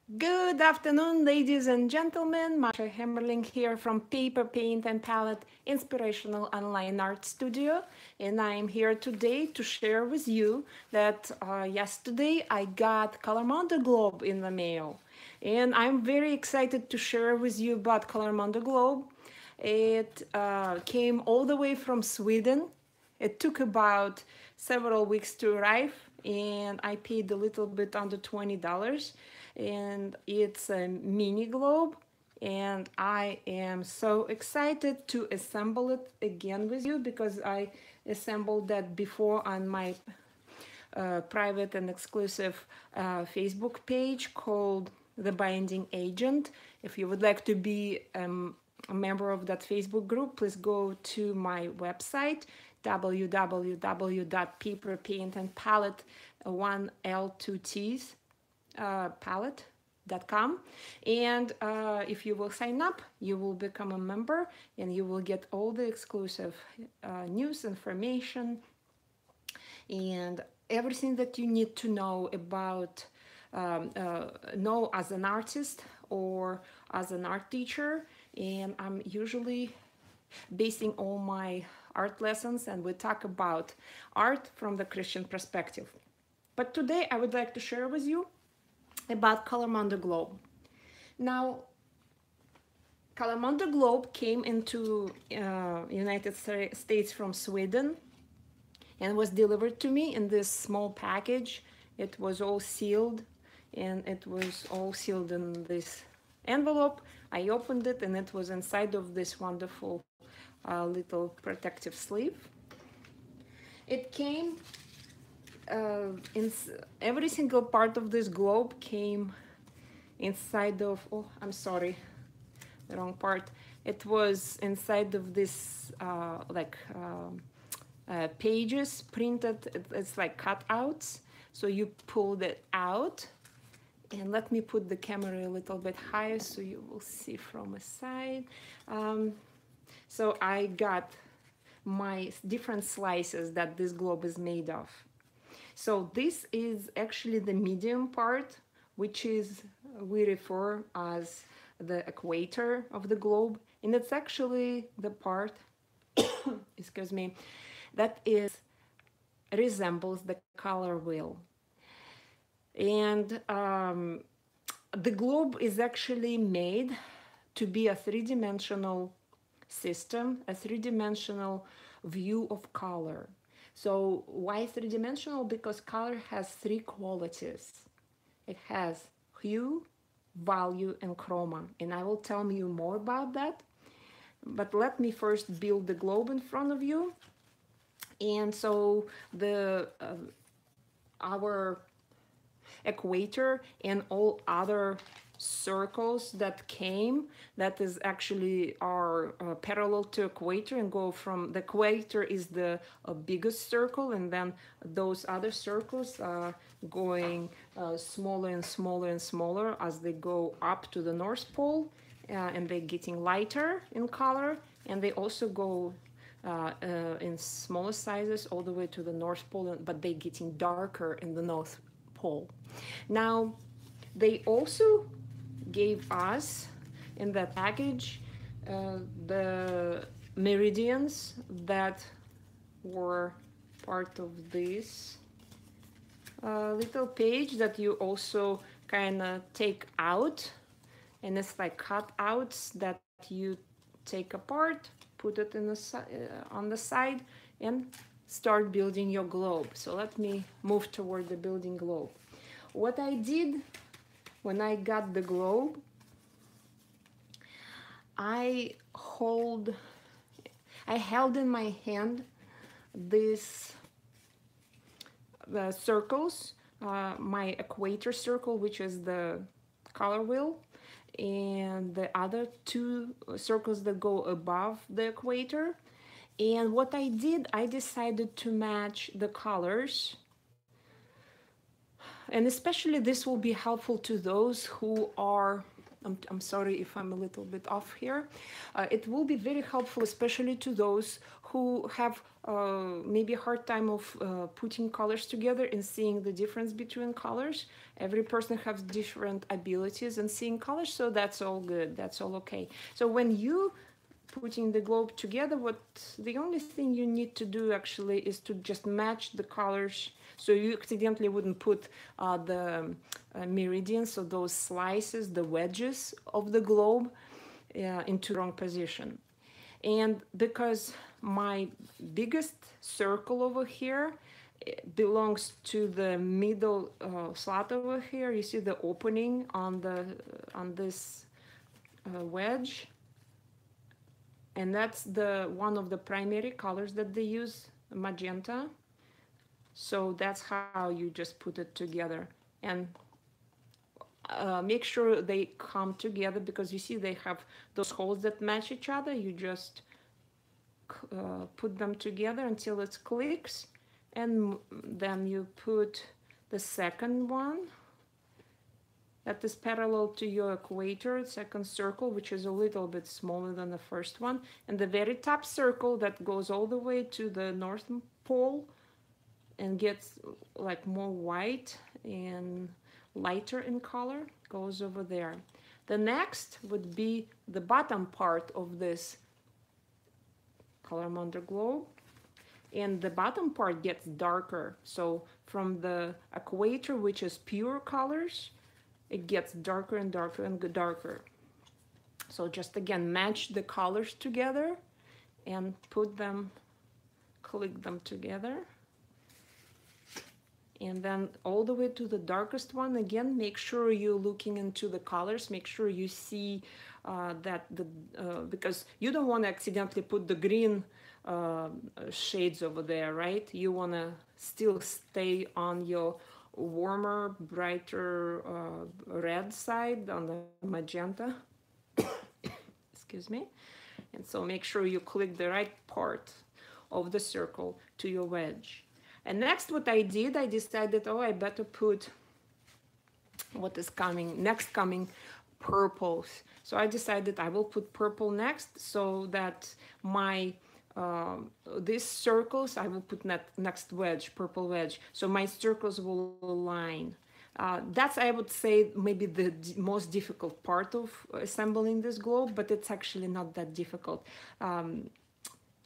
Good afternoon, ladies and gentlemen. Masha Hemmerling here from Paper, Paint and Palette Inspirational Online Art Studio. And I'm here today to share with you that yesterday I got Kolormondo globe in the mail. And I'm very excited to share with you about Kolormondo globe. It came all the way from Sweden. It took about several weeks to arrive, and I paid a little bit under $20. And it's a mini globe, and I am so excited to assemble it again with you because I assembled that before on my private and exclusive Facebook page called The Binding Agent. If you would like to be a member of that Facebook group, please go to my website www.paperpaintandpalette 1L2Ts palette.com, and if you will sign up, you will become a member and you will get all the exclusive news, information, and everything that you need to know about know as an artist or as an art teacher. And I'm usually basing all my art lessons, and we talk about art from the Christian perspective. But today I would like to share with you about Kolormondo globe. Now, Kolormondo globe came into United States from Sweden and was delivered to me in this small package. It was all sealed, and it was all sealed in this envelope. I opened it, and it was inside of this wonderful little protective sleeve. It came in every single part of this globe came inside of, oh, I'm sorry, the wrong part. It was inside of this pages printed. It's like cutouts, so you pulled it out. And let me put the camera a little bit higher so you will see from a side. So I got my different slices that this globe is made of. So this is actually the medium part, which is we refer as the equator of the globe, and it's actually the part excuse me, that is resembles the color wheel. And the globe is actually made to be a three-dimensional system, a three-dimensional view of color. So why three-dimensional? Because color has three qualities. It has hue, value, and chroma. And I will tell you more about that. But let me first build the globe in front of you. And so our equator and all other circles that came, that is actually are parallel to equator and go from the equator is the biggest circle, and then those other circles are going smaller and smaller and smaller as they go up to the North Pole, and they're getting lighter in color, and they also go in smaller sizes all the way to the North Pole, but they're getting darker in the North Pole. Now, they also gave us in that package the meridians that were part of this little page that you also kind of take out, and it's like cutouts that you take apart, put it in on the side, and start building your globe. So let me move toward the building globe. What I did when I got the globe, I held in my hand these circles, my equator circle, which is the color wheel, and the other two circles that go above the equator. And what I did, I decided to match the colors, and especially this will be helpful to those who are I'm sorry if I'm a little bit off here. It will be very helpful, especially to those who have maybe a hard time of putting colors together and seeing the difference between colors. Every person has different abilities in seeing colors, so that's all good. That's all okay. So when you putting the globe together, what the only thing you need to do actually is to just match the colors, so you accidentally wouldn't put the meridians, so those slices, the wedges of the globe into the wrong position. And because my biggest circle over here belongs to the middle slot over here, you see the opening on this wedge, and that's the one of the primary colors that they use, magenta. So that's how you just put it together, and make sure they come together, because you see they have those holes that match each other. You just put them together until it clicks, and then you put the second one that is parallel to your equator, second circle, which is a little bit smaller than the first one, and the very top circle that goes all the way to the North Pole and gets like more white and lighter in color, goes over there. The next would be the bottom part of this Kolormondo globe, and the bottom part gets darker. So from the equator, which is pure colors, it gets darker and darker and darker. So just again, match the colors together and put them, click them together. And then all the way to the darkest one, again, make sure you're looking into the colors, make sure you see that because you don't want to accidentally put the green shades over there, right? You want to still stay on your warmer, brighter red side, on the magenta. Excuse me. And so make sure you click the right part of the circle to your wedge. And next, what I did, I decided, oh, I better put what is coming, next coming purples. So I decided I will put purple next, so that my these circles, I will put next wedge, purple wedge, so my circles will align. That's, I would say, maybe the most difficult part of assembling this globe, but it's actually not that difficult.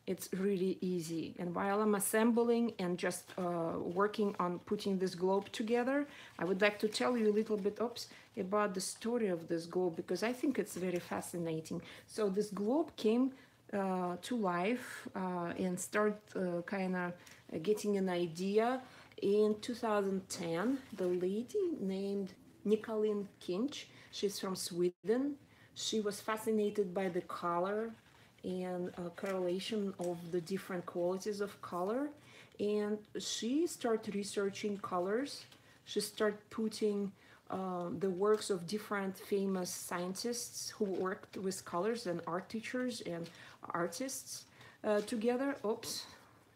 It's really easy. And while I'm assembling and just working on putting this globe together, I would like to tell you a little bit, about the story of this globe, because I think it's very fascinating. So this globe came to life and start kind of getting an idea in 2010. The lady named Nicolene Kinch, she's from Sweden. She was fascinated by the color and correlation of the different qualities of color, and she started researching colors. She started putting the works of different famous scientists who worked with colors, and art teachers and artists together.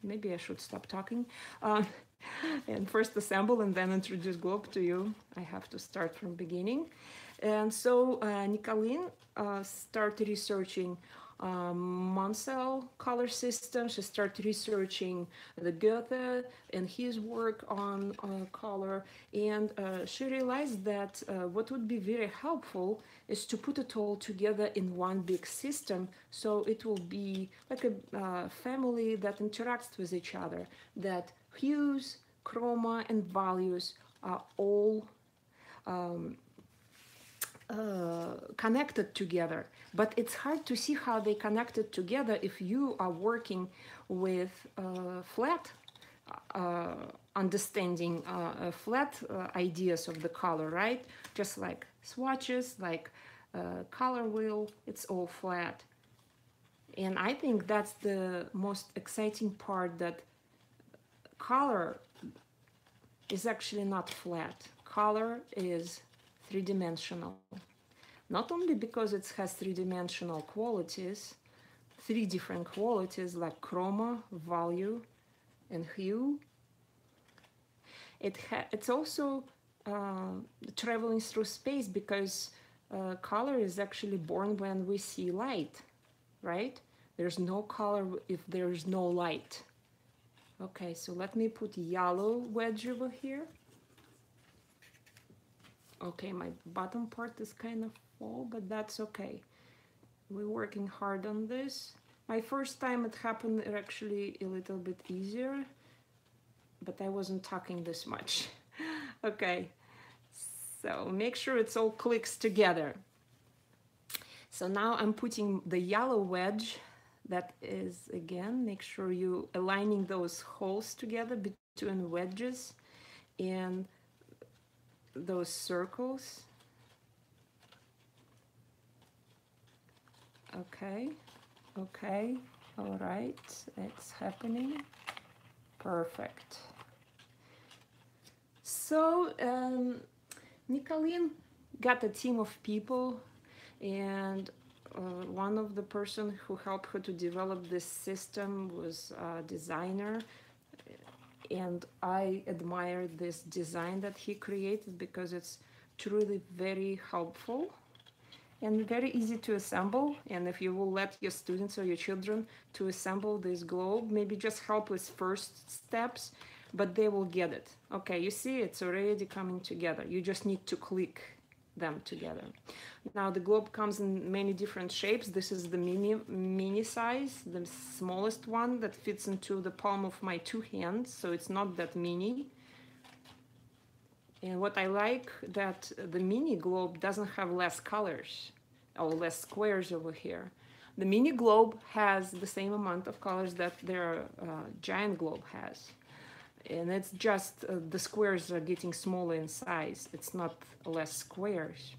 Maybe I should stop talking and first assemble and then introduce globe to you. I have to start from beginning. And so Nicolene started researching Munsell color system. She started researching the Goethe and his work on color, and she realized that what would be very helpful is to put it all together in one big system, so it will be like a family that interacts with each other, that hues, chroma, and values are all connected together. But it's hard to see how they connected together if you are working with flat understanding, flat ideas of the color, right? Just like swatches, like color wheel, it's all flat. And I think that's the most exciting part, that color is actually not flat. Color is three-dimensional. Not only because it has three-dimensional qualities, three different qualities like chroma, value, and hue. It's also traveling through space, because color is actually born when we see light, right? There's no color if there's no light. Okay, so let me put yellow wedge over here. Okay, my bottom part is kind of full, but that's okay. We're working hard on this. My first time it happened actually a little bit easier, but I wasn't talking this much. Okay, so make sure it's all clicks together. So now I'm putting the yellow wedge. That is, again, make sure you aligning those holes together between wedges and those circles. Okay, okay, all right, it's happening. Perfect. So Nicolene got a team of people, and one of the person who helped her to develop this system was a designer, and I admire this design that he created because it's truly very helpful and very easy to assemble. And if you will let your students or your children to assemble this globe, maybe just help with first steps, but they will get it. Okay, you see it's already coming together. You just need to click them together. Now the globe comes in many different shapes. This is the mini size, the smallest one that fits into the palm of my two hands, so it's not that mini. And what I like that the mini globe doesn't have less colors or less squares over here. The mini globe has the same amount of colors that their giant globe has. And it's just the squares are getting smaller in size. It's not less squares.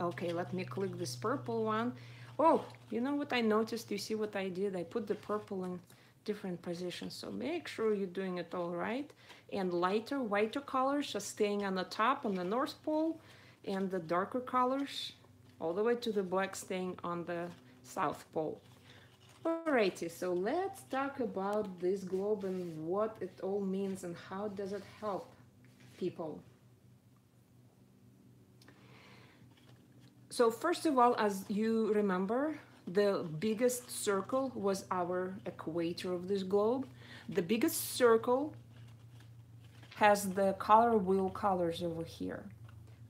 Okay, let me click this purple one. Oh, you know what I noticed? You see what I did? I put the purple in different positions. So make sure you're doing it all right. And lighter, whiter colors are staying on the top on the North Pole, and the darker colors all the way to the black staying on the South Pole. Alrighty, so let's talk about this globe and what it all means and how does it help people. So first of all, as you remember, the biggest circle was our equator of this globe. The biggest circle has the color wheel colors over here.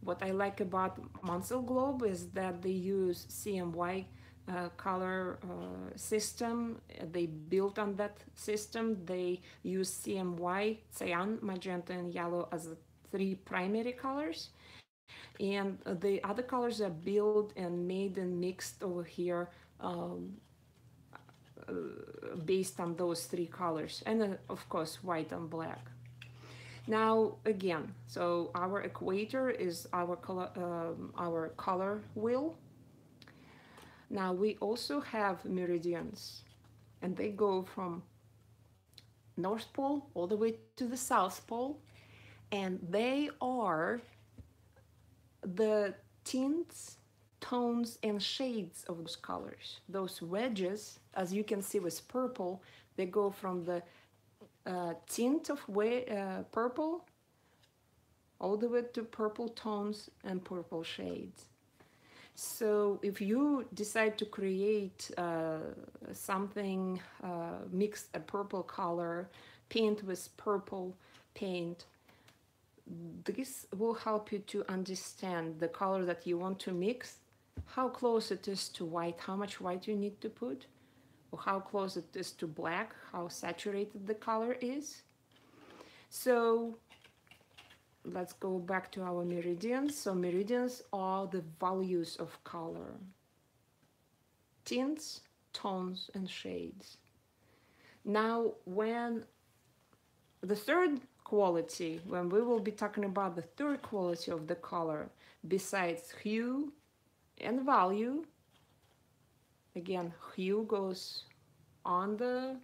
What I like about Munsell globe is that they use CMY color system. They built on that system. They use CMY, cyan, magenta, and yellow as the three primary colors. And the other colors are built and made and mixed over here based on those three colors. And of course, white and black. Now again, so our equator is our color wheel. Now we also have meridians, and they go from North Pole all the way to the South Pole, and they are the tints, tones, and shades of those colors. Those wedges, as you can see with purple, they go from the tint of purple all the way to purple tones and purple shades. So if you decide to create something, mix a purple color, paint with purple paint, this will help you to understand the color that you want to mix, how close it is to white, how much white you need to put, or how close it is to black, how saturated the color is. So let's go back to our meridians. So meridians are the values of color, tints, tones, and shades. Now, when the third quality, when we will be talking about the third quality of the color, besides hue and value, again, hue goes on the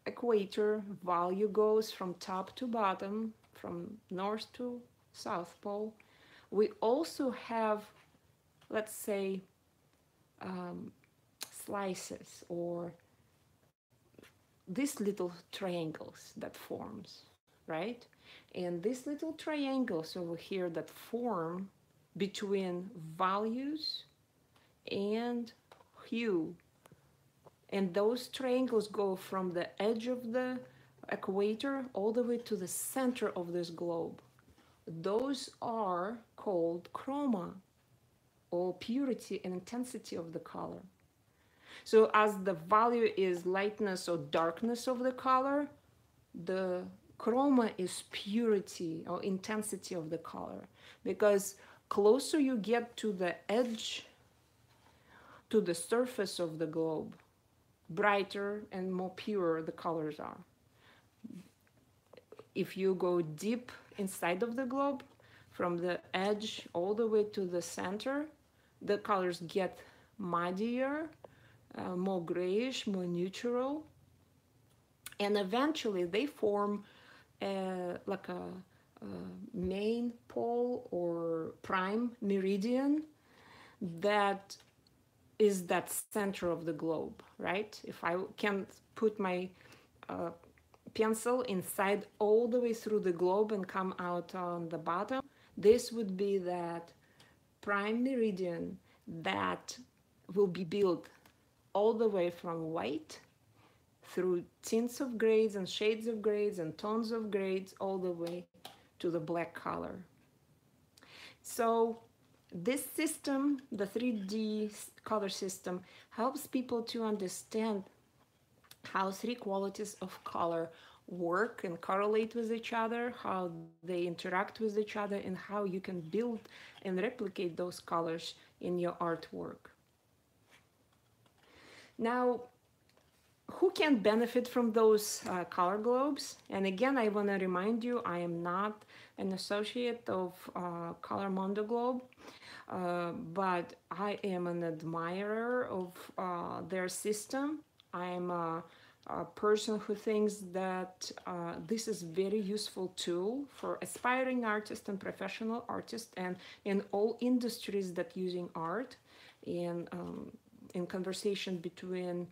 equator, value goes from top to bottom, from North to South Pole. We also have, let's say, slices or these little triangles that forms, right? And these little triangles over here that form between values and hue. And those triangles go from the edge of the equator all the way to the center of this globe. Those are called chroma, or purity and intensity of the color. So as the value is lightness or darkness of the color, the chroma is purity or intensity of the color. Because closer you get to the edge, to the surface of the globe, brighter and more pure the colors are. If you go deep inside of the globe, from the edge all the way to the center, the colors get muddier, more grayish, more neutral, and eventually they form like a main pole or prime meridian that is that center of the globe, right? If I can put my pencil inside all the way through the globe and come out on the bottom, this would be that prime meridian that will be built all the way from white through tints of grades and shades of grades and tones of grades all the way to the black color. So this system, the 3D color system, helps people to understand how three qualities of color work and correlate with each other, how they interact with each other, and how you can build and replicate those colors in your artwork. Now, who can benefit from those color globes? And again, I want to remind you, I am not an associate of Kolormondo globe, but I am an admirer of their system. I'm a person who thinks that this is very useful tool for aspiring artists and professional artists, and in all industries that using art, and in conversation between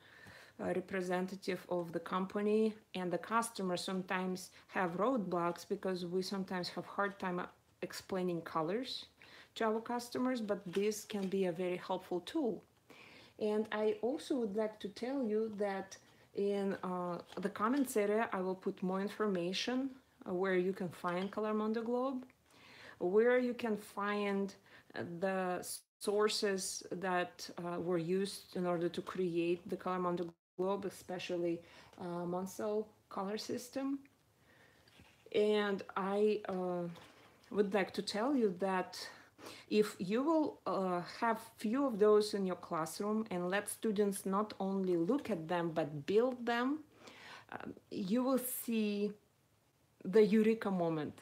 representative of the company and the customer sometimes have roadblocks because we sometimes have hard time explaining colors to our customers, but this can be a very helpful tool. And I also would like to tell you that in the comments area, I will put more information where you can find Kolormondo globe, where you can find the sources that were used in order to create the Kolormondo globe, especially Monsell color system. And I would like to tell you that if you will have few of those in your classroom and let students not only look at them but build them, you will see the eureka moment.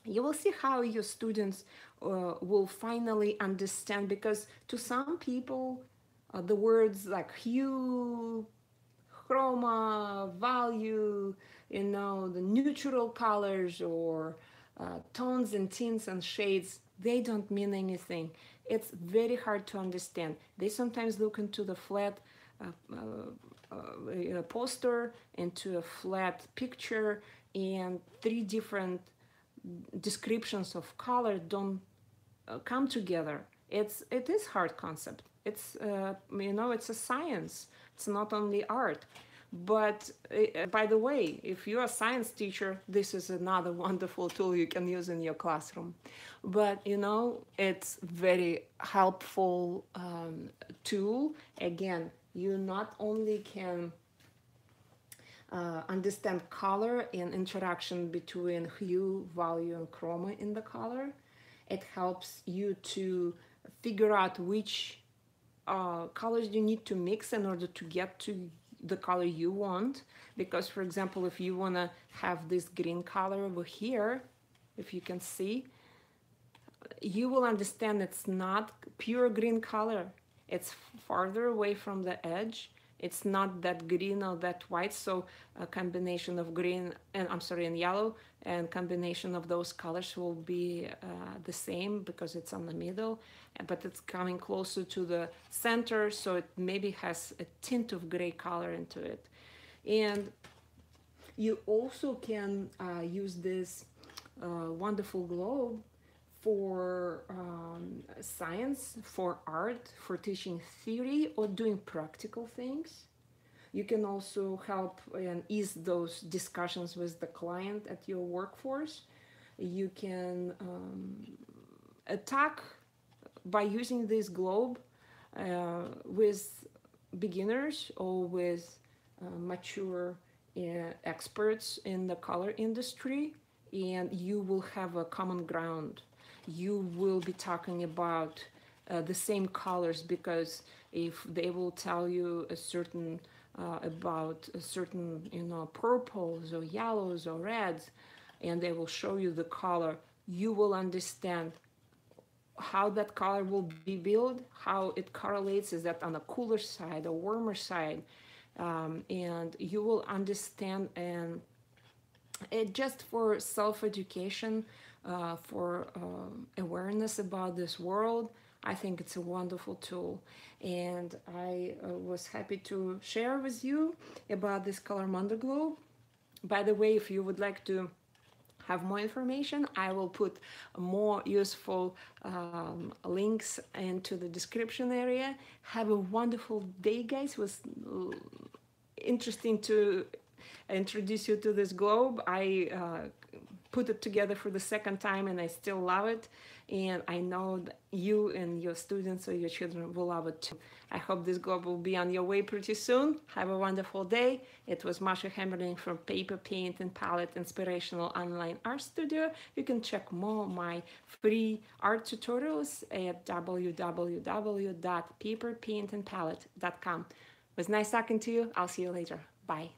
You will see how your students will finally understand, because to some people the words like hue, chroma, value, you know, the neutral colors or tones and tints and shades, they don't mean anything. It's very hard to understand. They sometimes look into the flat poster, into a flat picture, and three different descriptions of color don't come together. It is hard concept. It's you know, it's a science. It's not only art. But by the way, if you're a science teacher, this is another wonderful tool you can use in your classroom. But you know, it's very helpful tool. Again, you not only can understand color and interaction between hue, value, and chroma in the color. It helps you to figure out which colors you need to mix in order to get to the color you want. Because, for example, if you want to have this green color over here, if you can see, you will understand it's not pure green color. It's farther away from the edge. It's not that green or that white, so a combination of green and and yellow, and combination of those colors will be the same because it's on the middle, but it's coming closer to the center, so it maybe has a tint of gray color into it. And you also can use this wonderful globe for science, for art, for teaching theory, or doing practical things. You can also help and ease those discussions with the client at your workforce. You can attack by using this globe with beginners or with mature experts in the color industry, and you will have a common ground. You will be talking about the same colors, because if they will tell you a certain about a certain, you know, purples or yellows or reds, and they will show you the color, you will understand how that color will be built, how it correlates, is that on a cooler side or warmer side, and you will understand. And it just for self-education, for awareness about this world, I think it's a wonderful tool. And I was happy to share with you about this Kolormondo globe. By the way, if you would like to have more information, I will put more useful links into the description area. Have a wonderful day, guys. It was interesting to introduce you to this globe. I put it together for the second time, and I still love it. And I know that you and your students or your children will love it too. I hope this globe will be on your way pretty soon. Have a wonderful day. It was Masha Hemmerling from Paper, Paint and Palette Inspirational Online Art Studio. You can check more of my free art tutorials at www.paperpaintandpalette.com. It was nice talking to you. I'll see you later. Bye.